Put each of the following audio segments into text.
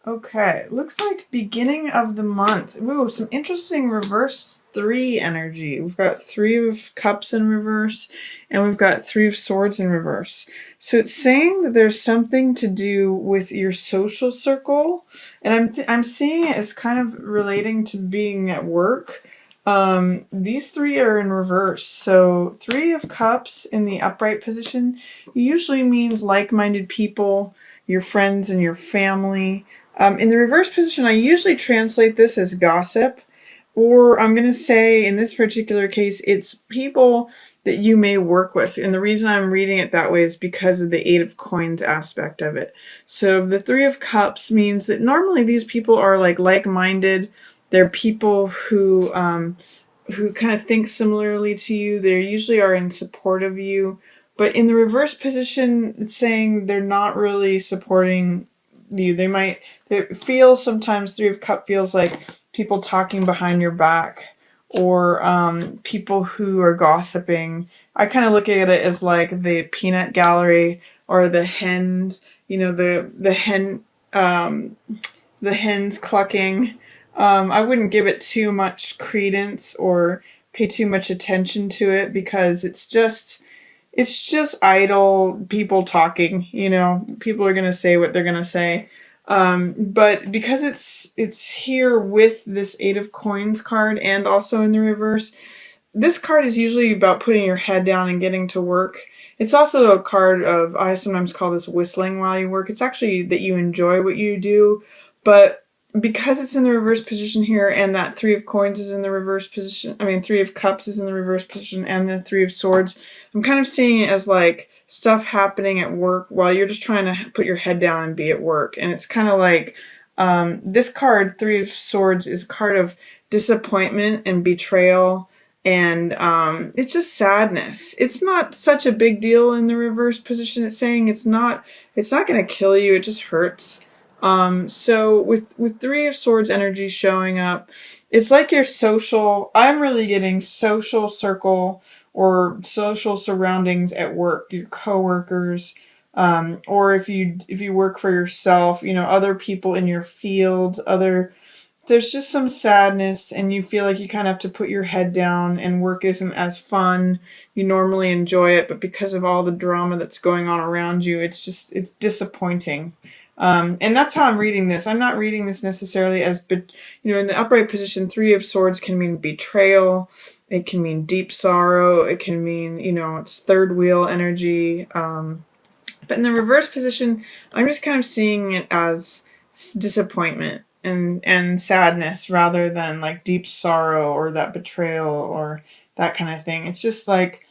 Okay, looks like beginning of the month. Ooh, some interesting reverse 3 energy. We've got 3 of Cups in reverse, and we've got 3 of Swords in reverse. So it's saying that there's something to do with your social circle, and I'm seeing it as kind of relating to being at work. These 3 are in reverse. So 3 of Cups in the upright position usually means like-minded people, your friends and your family. In the reverse position, I usually translate this as gossip, or I'm going to say in this particular case, it's people that you may work with. And the reason I'm reading it that way is because of the 8 of Coins aspect of it. So the 3 of Cups means that normally these people are like-minded. They're people who kind of think similarly to you. They usually are in support of you. But in the reverse position, it's saying they're not really supporting you. They feel sometimes 3 of Cups feels like people talking behind your back, or people who are gossiping. I kind of look at it as like the peanut gallery, or the hens, the hens clucking. I wouldn't give it too much credence or pay too much attention to it, because it's just idle people talking. People are going to say what they're going to say. But because it's here with this 8 of Coins card and also in the reverse, this card is usually about putting your head down and getting to work. It's also a card of, I sometimes call this whistling while you work. It's actually that you enjoy what you do, but because it's in the reverse position here, and that 3 of Coins is in the reverse position, 3 of Cups is in the reverse position, and the 3 of Swords, I'm kind of seeing it as like stuff happening at work while you're just trying to put your head down and be at work. And it's kind of like, this card, 3 of Swords, is a card of disappointment and betrayal, and it's just sadness. It's not such a big deal in the reverse position. It's saying it's not going to kill you. It just hurts. So with 3 of Swords energy showing up, it's like your I'm really getting social circle or social surroundings at work, your coworkers, or if you work for yourself, other people in your field, there's just some sadness, and you feel like you kind of have to put your head down, and work isn't as fun. You normally enjoy it, but because of all the drama that's going on around you, it's disappointing. And that's how I'm reading this. I'm not reading this necessarily as, in the upright position, 3 of Swords can mean betrayal. It can mean deep sorrow. It can mean, it's third wheel energy. But in the reverse position, I'm just kind of seeing it as disappointment and sadness, rather than like deep sorrow or that betrayal or that kind of thing. It's just like,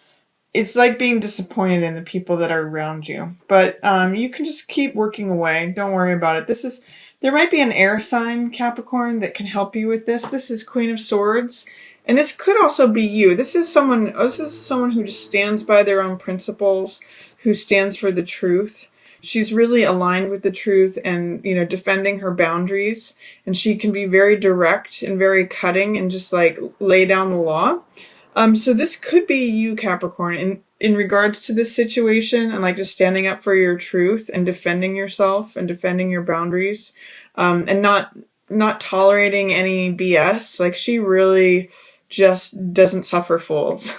it's like being disappointed in the people that are around you. But you can just keep working away. Don't worry about it. There might be an air sign, Capricorn, that can help you with this. This is Queen of Swords. And this could also be you. This is someone who just stands by their own principles, who stands for the truth. She's really aligned with the truth and, defending her boundaries. And she can be very direct and very cutting and just like lay down the law. So this could be you, Capricorn, in regards to this situation, and like just standing up for your truth and defending yourself and defending your boundaries, and not tolerating any BS. Like, she really just doesn't suffer fools.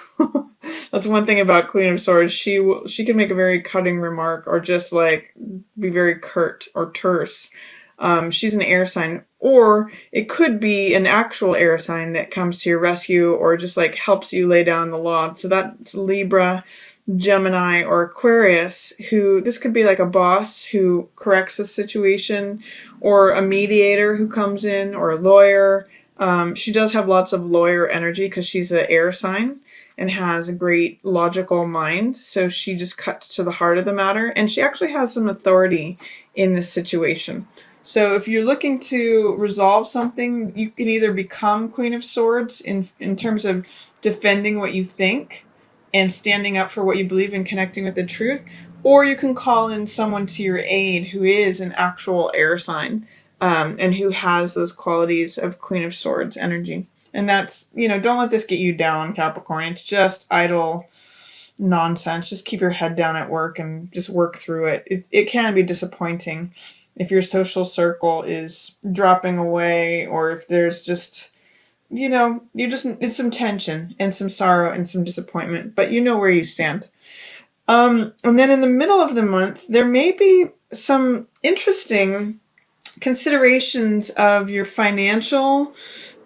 That's one thing about Queen of Swords. She can make a very cutting remark, or just like be very curt or terse. She's an air sign, or it could be an actual air sign that comes to your rescue, or just like helps you lay down the law. So that's Libra, Gemini, or Aquarius, this could be like a boss who corrects the situation, or a mediator who comes in, or a lawyer. She does have lots of lawyer energy because she's an air sign and has a great logical mind. So she just cuts to the heart of the matter, and she actually has some authority in this situation. So if you're looking to resolve something, you can either become Queen of Swords in terms of defending what you think and standing up for what you believe and connecting with the truth, or you can call in someone to your aid who is an actual air sign, and who has those qualities of Queen of Swords energy. And that's, don't let this get you down, Capricorn. It's just idle nonsense. Just keep your head down at work and just work through it. It can be disappointing. if your social circle is dropping away, or if there's just, it's some tension and some sorrow and some disappointment, but you know where you stand. And then in the middle of the month, there may be some interesting considerations of your financial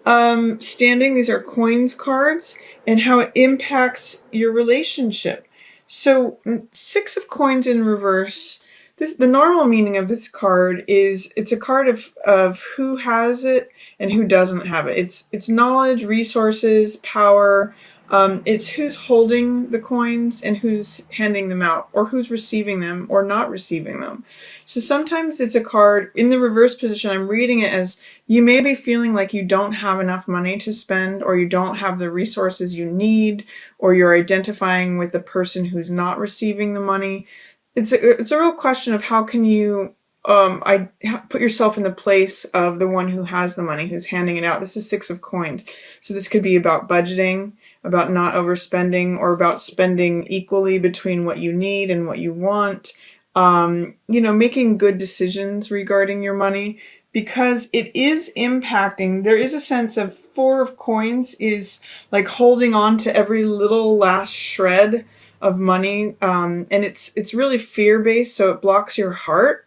standing. These are coins cards, and how it impacts your relationship. So 6 of coins in reverse. The normal meaning of this card is it's a card of who has it and who doesn't have it. It's knowledge, resources, power. It's who's holding the coins and who's handing them out, or who's receiving them or not receiving them. So sometimes it's a card in the reverse position. I'm reading it as you may be feeling like you don't have enough money to spend, or you don't have the resources you need, or you're identifying with the person who's not receiving the money. It's a real question of how can you put yourself in the place of the one who has the money, who's handing it out. This is 6 of coins. So this could be about budgeting, about not overspending, or about spending equally between what you need and what you want. Making good decisions regarding your money, because it is impacting. There is a sense of 4 of coins is like holding on to every little last shred of money. And it's really fear-based, so it blocks your heart.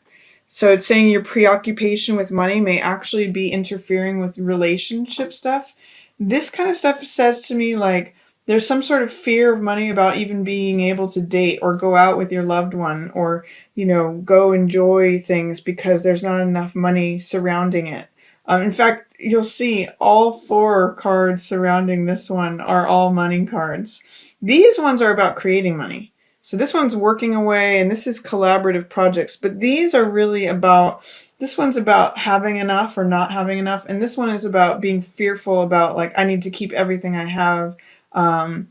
So it's saying your preoccupation with money may actually be interfering with relationship stuff. This kind of stuff says to me like there's some sort of fear of money about even being able to date or go out with your loved one, or, go enjoy things because there's not enough money surrounding it. In fact, you'll see all 4 cards surrounding this one are all money cards. These ones are about creating money. So this one's working away, and this is collaborative projects. But these are really about, this one's about having enough or not having enough. And this one is about being fearful about, like, I need to keep everything I have. I've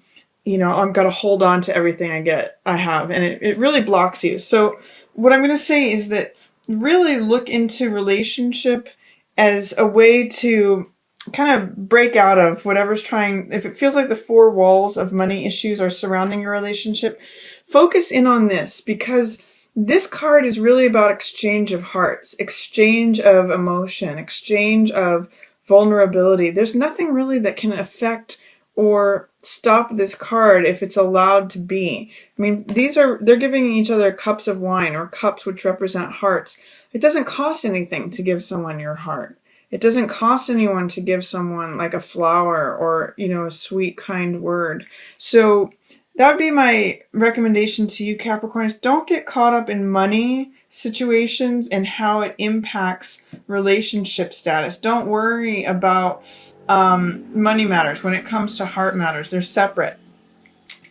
got to hold on to everything I have. And it really blocks you. So what I'm going to say is that really look into relationship as a way to kind of break out of whatever's trying. If it feels like the 4 walls of money issues are surrounding your relationship, focus in on this, because this card is really about exchange of hearts, exchange of emotion, exchange of vulnerability. There's nothing really that can affect or stop this card if it's allowed to be. I mean, they're giving each other cups of wine, or cups which represent hearts. It doesn't cost anything to give someone your heart. It doesn't cost anyone to give someone like a flower or, a sweet, kind word. So that would be my recommendation to you, Capricorns. Don't get caught up in money situations and how it impacts relationship status. Don't worry about money matters when it comes to heart matters. They're separate.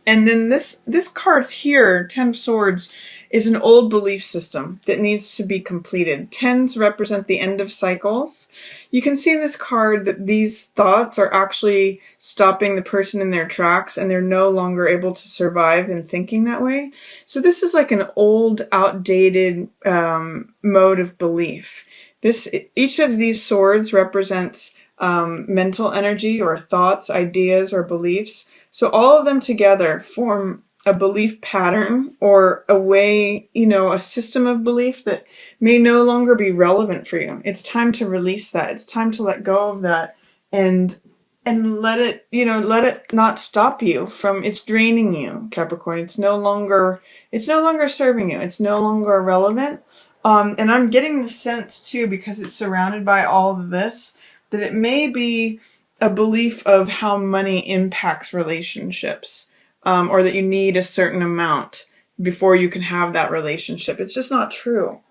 And then this card here, 10 of Swords, is an old belief system that needs to be completed. 10s represent the end of cycles. You can see in this card that these thoughts are actually stopping the person in their tracks, and they're no longer able to survive in thinking that way. So this is like an old, outdated mode of belief. Each of these swords represents mental energy, or thoughts, ideas, or beliefs. So all of them together form a belief pattern, or a way, a system of belief that may no longer be relevant for you. It's time to release that. It's time to let go of that and let it not stop you from, it's draining you, Capricorn. It's no longer serving you. It's no longer relevant. And I'm getting the sense too, because it's surrounded by all of this, that it may be a belief of how money impacts relationships, or that you need a certain amount before you can have that relationship. It's just not true.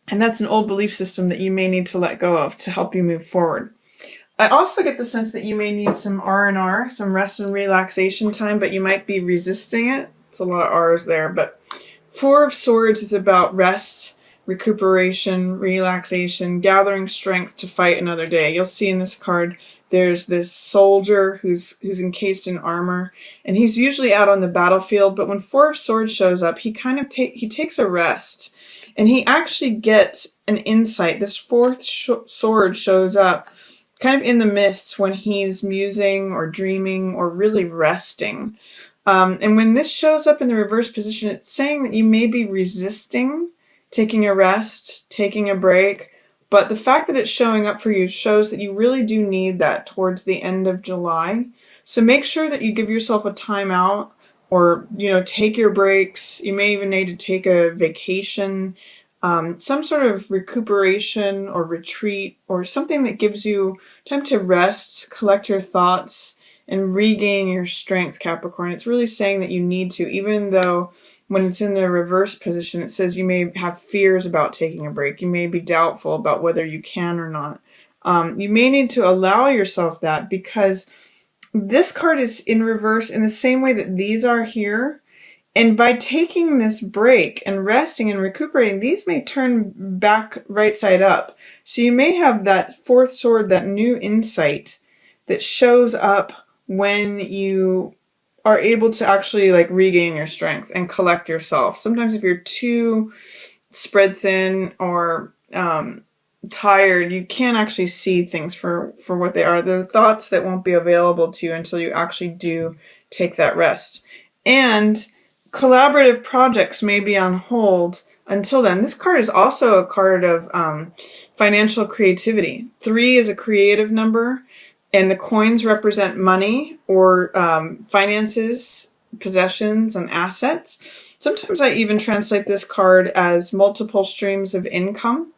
And that's an old belief system that you may need to let go of to help you move forward. I also get the sense that you may need some R&R, some rest and relaxation time, but you might be resisting it. It's a lot of R's there, but 4 of Swords is about rest, recuperation, relaxation, gathering strength to fight another day. You'll see in this card, there's this soldier who's encased in armor, and he's usually out on the battlefield, but when 4 of Swords shows up, he kind of takes a rest, and he actually gets an insight. This 4th sword shows up kind of in the mists when he's musing or dreaming or really resting. And when this shows up in the reverse position, it's saying that you may be resisting taking a rest, taking a break. But the fact that it's showing up for you shows that you really do need that towards the end of July. So make sure that you give yourself a timeout, or, take your breaks. You may even need to take a vacation, some sort of recuperation or retreat, or something that gives you time to rest, collect your thoughts, and regain your strength, Capricorn. It's really saying that you need to, even though when it's in the reverse position, it says you may have fears about taking a break. You may be doubtful about whether you can or not. You may need to allow yourself that, because this card is in reverse in the same way that these are here. And by taking this break and resting and recuperating, these may turn back right side up. So you may have that fourth sword, that new insight that shows up when you are able to actually regain your strength and collect yourself. Sometimes if you're too spread thin or tired, you can't actually see things for what they are. They're thoughts that won't be available to you until you actually do take that rest. And collaborative projects may be on hold until then. This card is also a card of financial creativity. 3 is a creative number, and the coins represent money or finances, possessions, and assets. Sometimes I even translate this card as multiple streams of income.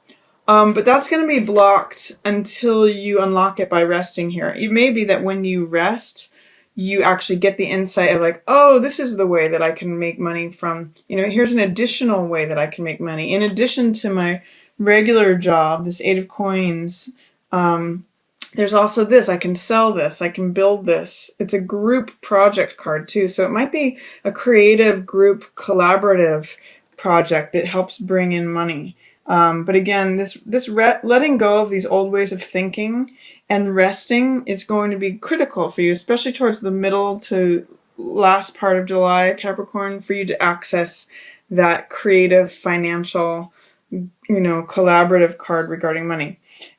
But that's going to be blocked until you unlock it by resting here. It may be that when you rest, you actually get the insight of oh, this is the way that I can make money from, here's an additional way that I can make money. In addition to my regular job, this 8 of coins, there's also this. I can sell this. I can build this. It's a group project card too. So it might be a creative group collaborative project that helps bring in money. But again, this letting go of these old ways of thinking and resting is going to be critical for you, especially towards the middle to last part of July, Capricorn, for you to access that creative, financial, collaborative card regarding money.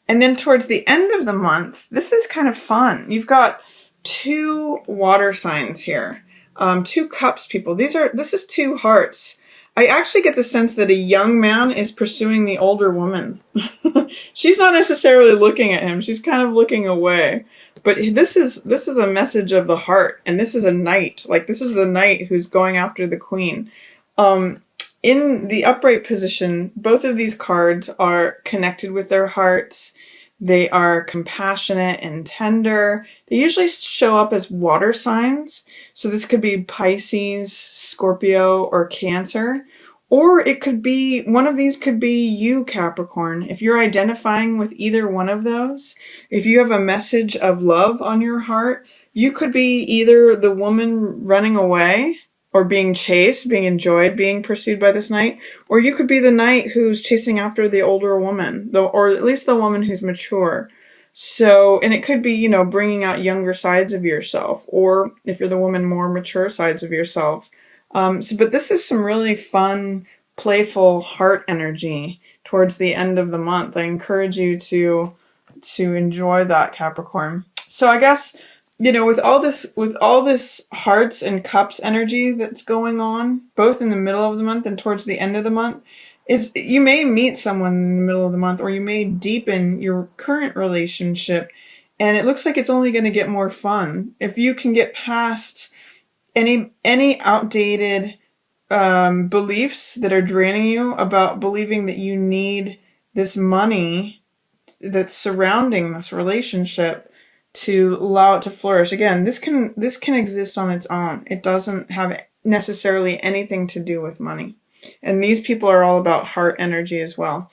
And then towards the end of the month, this is kind of fun. You've got 2 water signs here, 2 cups people. This is 2 hearts. I actually get the sense that a young man is pursuing the older woman. She's not necessarily looking at him. She's kind of looking away. But this is a message of the heart, and this is a knight. This is the knight who's going after the queen. In the upright position, both of these cards are connected with their hearts. They are compassionate and tender. They usually show up as water signs. So this could be Pisces, Scorpio, or Cancer. Or it could be, one of these could be you, Capricorn. If you're identifying with either one of those, if you have a message of love on your heart, you could be either the woman running away or being chased, being enjoyed, being pursued by this knight, or you could be the knight who's chasing after the older woman, or at least the woman who's mature. So, and it could be, bringing out younger sides of yourself, or if you're the woman, more mature sides of yourself. But this is some really fun, playful heart energy towards the end of the month. I encourage you to enjoy that, Capricorn. So I guess, with all this hearts and cups energy that's going on, both in the middle of the month and towards the end of the month, you may meet someone in the middle of the month, or you may deepen your current relationship, and it looks like it's only going to get more fun. If you can get past any outdated beliefs that are draining you about believing that you need this money that's surrounding this relationship to allow it to flourish. Again, this can exist on its own. It doesn't have necessarily anything to do with money. And these people are all about heart energy as well.